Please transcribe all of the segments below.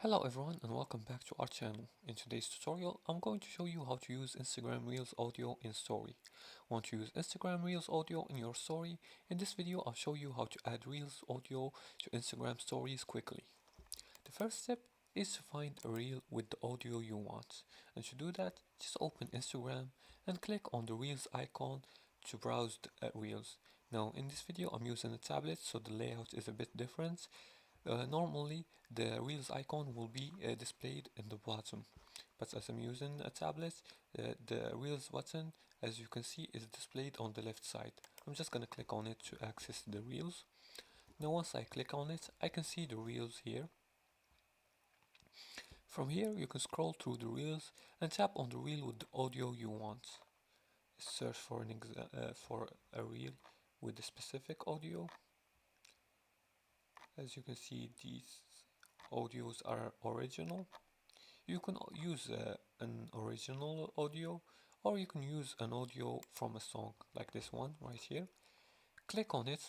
Hello everyone and welcome back to our channel. In today's tutorial, I'm going to show you how to use Instagram Reels audio in Story. Want to use Instagram Reels audio in your story? In this video, I'll show you how to add Reels audio to Instagram stories quickly. The first step is to find a reel with the audio you want. And to do that, just open Instagram and click on the Reels icon to browse the Reels. Now in this video I'm using a tablet, so the layout is a bit different. Normally the Reels icon will be displayed in the bottom, but as I'm using a tablet, the Reels button, as you can see, is displayed on the left side. I'm just gonna click on it to access the Reels. Now once I click on it, I can see the Reels here. From here you can scroll through the Reels and tap on the reel with the audio you want. Search for for a reel with a specific audio. As you can see, these audios are original. You can use an original audio, or you can use an audio from a song like this one right here. Click on it.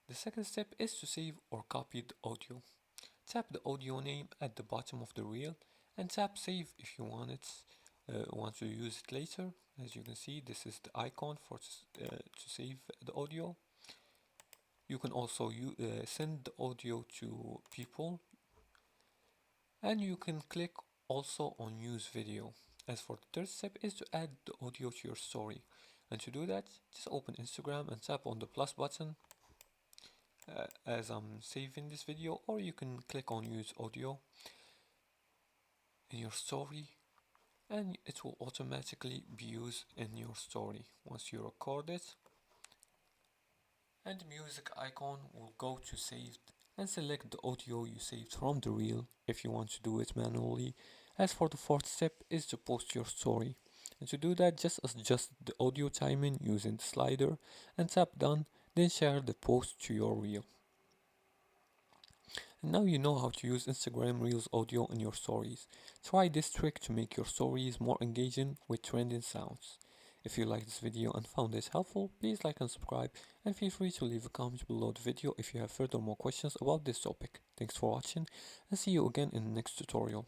The second step is to save or copy the audio. Tap the audio name at the bottom of the reel and tap save if you want to use it later. As you can see, this is the icon to save the audio. You can also send the audio to people, and you can click also on use video. As for the third step is to add the audio to your story, and to do that, just open Instagram and tap on the plus button as I'm saving this video, or you can click on use audio in your story and it will automatically be used in your story once you record it. And the music icon will go to saved and select the audio you saved from the reel if you want to do it manually. As for the fourth step is to post your story, and to do that, just adjust the audio timing using the slider and tap done, then share the post to your reel. And now you know how to use Instagram Reels audio in your stories. Try this trick to make your stories more engaging with trending sounds. If you liked this video and found it helpful, please like and subscribe, and feel free to leave a comment below the video if you have further more questions about this topic. Thanks for watching, and see you again in the next tutorial.